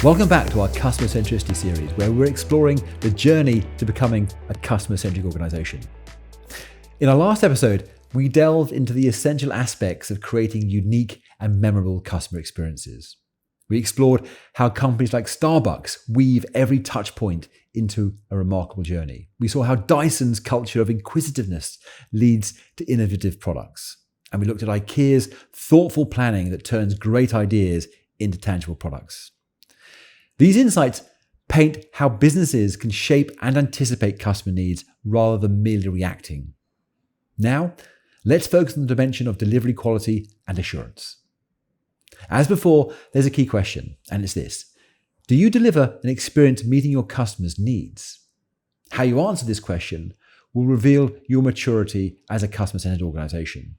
Welcome back to our customer-centricity series, where we're exploring the journey to becoming a customer-centric organization. In our last episode, we delved into the essential aspects of creating unique and memorable customer experiences. We explored how companies like Starbucks weave every touch point into a remarkable journey. We saw how Dyson's culture of inquisitiveness leads to innovative products. And we looked at IKEA's thoughtful planning that turns great ideas into tangible products. These insights paint how businesses can shape and anticipate customer needs rather than merely reacting. Now, let's focus on the dimension of delivery quality and assurance. As before, there's a key question, and it's this. Do you deliver an experience meeting your customers' needs? How you answer this question will reveal your maturity as a customer-centered organization.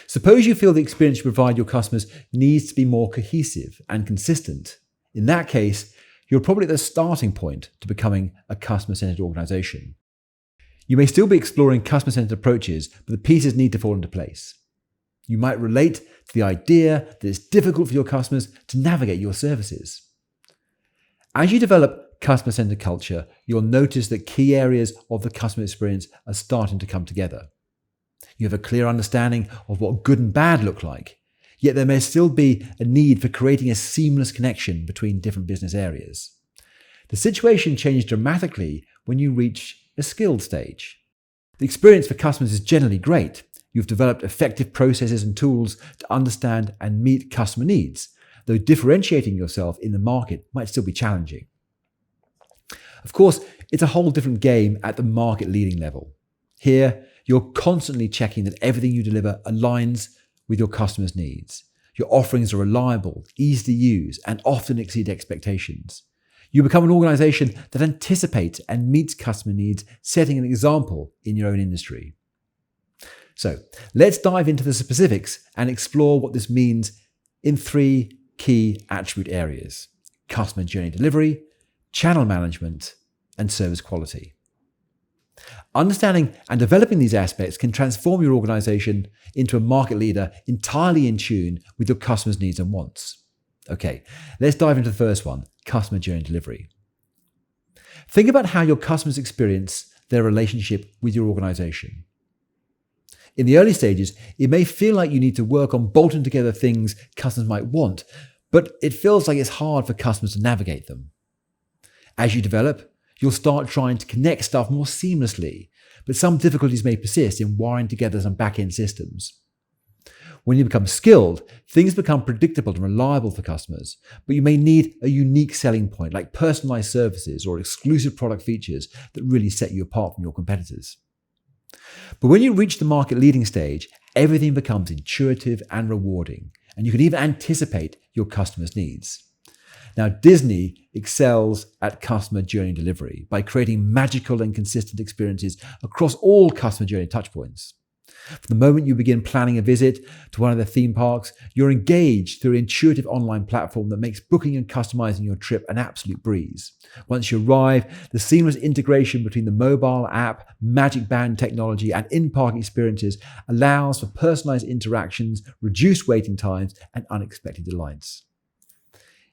Suppose you feel the experience you provide your customers needs to be more cohesive and consistent. In that case, you're probably at the starting point to becoming a customer-centered organization. You may still be exploring customer-centered approaches, but the pieces need to fall into place. You might relate to the idea that it's difficult for your customers to navigate your services. As you develop customer-centered culture, you'll notice that key areas of the customer experience are starting to come together. You have a clear understanding of what good and bad look like, yet there may still be a need for creating a seamless connection between different business areas. The situation changes dramatically when you reach a skilled stage. The experience for customers is generally great. You've developed effective processes and tools to understand and meet customer needs, though differentiating yourself in the market might still be challenging. Of course, it's a whole different game at the market leading level. Here, you're constantly checking that everything you deliver aligns with your customers' needs. Your offerings are reliable, easy to use, and often exceed expectations. You become an organization that anticipates and meets customer needs, setting an example in your own industry. So, let's dive into the specifics and explore what this means in three key attribute areas: customer journey delivery, channel management, and service quality. Understanding and developing these aspects can transform your organization into a market leader entirely in tune with your customers' needs and wants. Okay, let's dive into the first one, customer journey delivery. Think about how your customers experience their relationship with your organization. In the early stages, it may feel like you need to work on bolting together things customers might want, but it feels like it's hard for customers to navigate them. As you develop, you'll start trying to connect stuff more seamlessly, but some difficulties may persist in wiring together some back-end systems. When you become skilled, things become predictable and reliable for customers, but you may need a unique selling point like personalized services or exclusive product features that really set you apart from your competitors. But when you reach the market leading stage, everything becomes intuitive and rewarding, and you can even anticipate your customers' needs. Now, Disney excels at customer journey delivery by creating magical and consistent experiences across all customer journey touchpoints. From the moment you begin planning a visit to one of their theme parks, you're engaged through an intuitive online platform that makes booking and customizing your trip an absolute breeze. Once you arrive, the seamless integration between the mobile app, Magic Band technology, and in-park experiences allows for personalized interactions, reduced waiting times, and unexpected delights.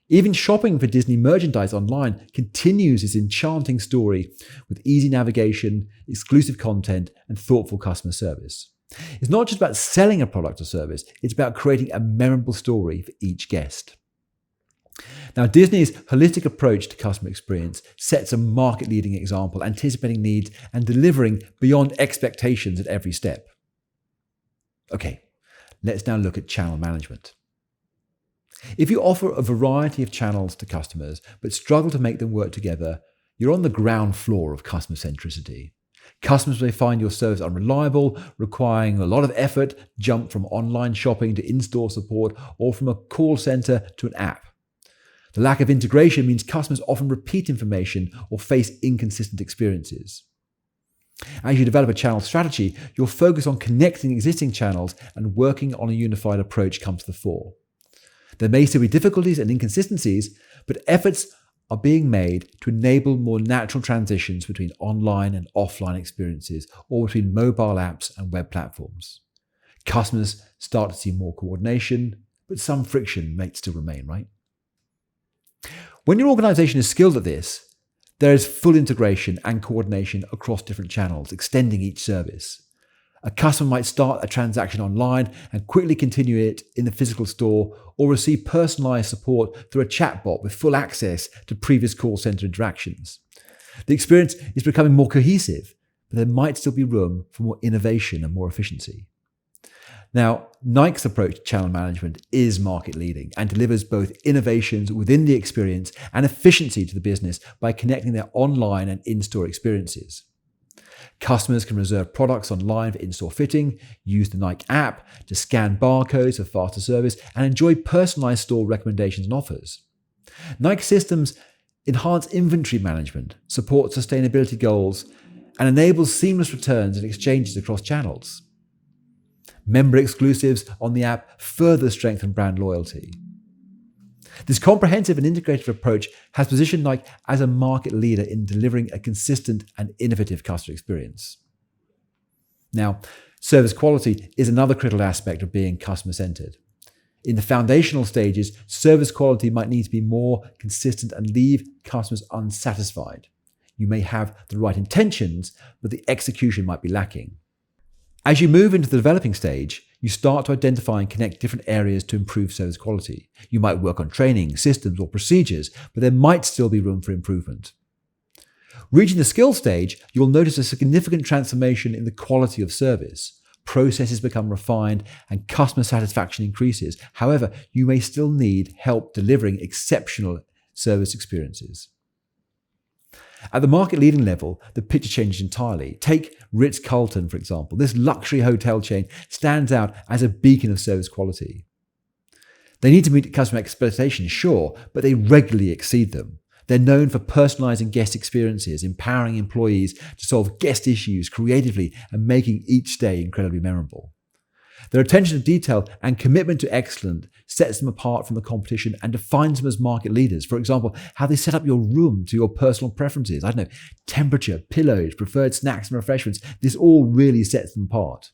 Even shopping for Disney merchandise online continues its enchanting story with easy navigation, exclusive content, and thoughtful customer service. It's not just about selling a product or service, it's about creating a memorable story for each guest. Now, Disney's holistic approach to customer experience sets a market-leading example, anticipating needs and delivering beyond expectations at every step. Okay, let's now look at channel management. If you offer a variety of channels to customers but struggle to make them work together, you're on the ground floor of customer centricity. Customers may find your service unreliable, requiring a lot of effort, jump from online shopping to in-store support or from a call center to an app. The lack of integration means customers often repeat information or face inconsistent experiences. As you develop a channel strategy, your focus on connecting existing channels and working on a unified approach comes to the fore. There may still be difficulties and inconsistencies, but efforts are being made to enable more natural transitions between online and offline experiences or between mobile apps and web platforms. Customers start to see more coordination, but some friction may still remain, right? When your organization is skilled at this, there is full integration and coordination across different channels, extending each service. A customer might start a transaction online and quickly continue it in the physical store, or receive personalized support through a chatbot with full access to previous call center interactions. The experience is becoming more cohesive, but there might still be room for more innovation and more efficiency. Now, Nike's approach to channel management is market leading and delivers both innovations within the experience and efficiency to the business by connecting their online and in-store experiences. Customers can reserve products online for in-store fitting, use the Nike app to scan barcodes for faster service, and enjoy personalized store recommendations and offers. Nike systems enhance inventory management, support sustainability goals, and enable seamless returns and exchanges across channels. Member exclusives on the app further strengthen brand loyalty. This comprehensive and integrated approach has positioned Nike as a market leader in delivering a consistent and innovative customer experience. Now, service quality is another critical aspect of being customer-centered. In the foundational stages, service quality might need to be more consistent and leave customers unsatisfied. You may have the right intentions, but the execution might be lacking. As you move into the developing stage, you start to identify and connect different areas to improve service quality. You might work on training, systems, or procedures, but there might still be room for improvement. Reaching the skill stage, you'll notice a significant transformation in the quality of service. Processes become refined and customer satisfaction increases. However, you may still need help delivering exceptional service experiences. At the market-leading level, the picture changes entirely. Take Ritz-Carlton, for example. This luxury hotel chain stands out as a beacon of service quality. They need to meet customer expectations, sure, but they regularly exceed them. They're known for personalizing guest experiences, empowering employees to solve guest issues creatively, and making each stay incredibly memorable. Their attention to detail and commitment to excellence sets them apart from the competition and defines them as market leaders. For example, how they set up your room to your personal preferences. Temperature, pillows, preferred snacks and refreshments. This all really sets them apart.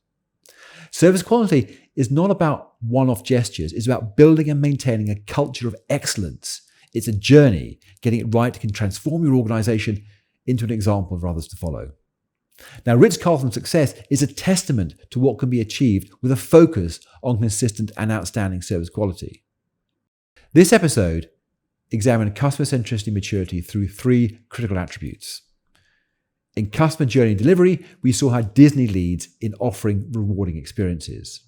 Service quality is not about one-off gestures. It's about building and maintaining a culture of excellence. It's a journey. Getting it right can transform your organization into an example for others to follow. Now, Ritz-Carlton's success is a testament to what can be achieved with a focus on consistent and outstanding service quality. This episode examined customer centricity maturity through 3 critical attributes. In customer journey delivery, we saw how Disney leads in offering rewarding experiences.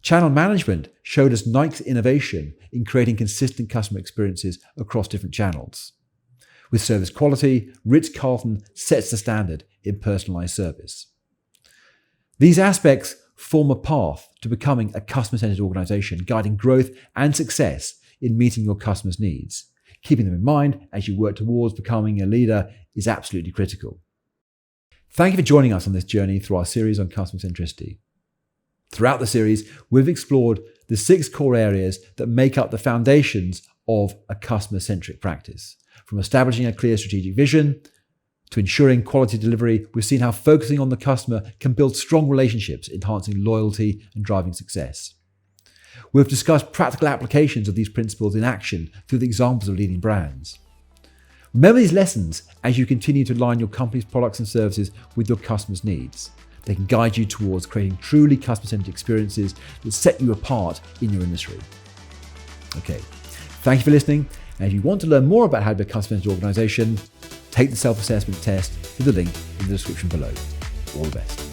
Channel management showed us Nike's innovation in creating consistent customer experiences across different channels. With service quality, Ritz-Carlton sets the standard in personalized service. These aspects form a path to becoming a customer-centered organization, guiding growth and success in meeting your customers' needs. Keeping them in mind as you work towards becoming a leader is absolutely critical. Thank you for joining us on this journey through our series on customer centricity. Throughout the series, we've explored the 6 core areas that make up the foundations of a customer-centric practice. From establishing a clear strategic vision to ensuring quality delivery, we've seen how focusing on the customer can build strong relationships, enhancing loyalty and driving success. We've discussed practical applications of these principles in action through the examples of leading brands. Remember these lessons as you continue to align your company's products and services with your customers' needs. They can guide you towards creating truly customer-centered experiences that set you apart in your industry. Okay, thank you for listening. And if you want to learn more about how to be a customer-centered organization, take the self-assessment test through the link in the description below. All the best.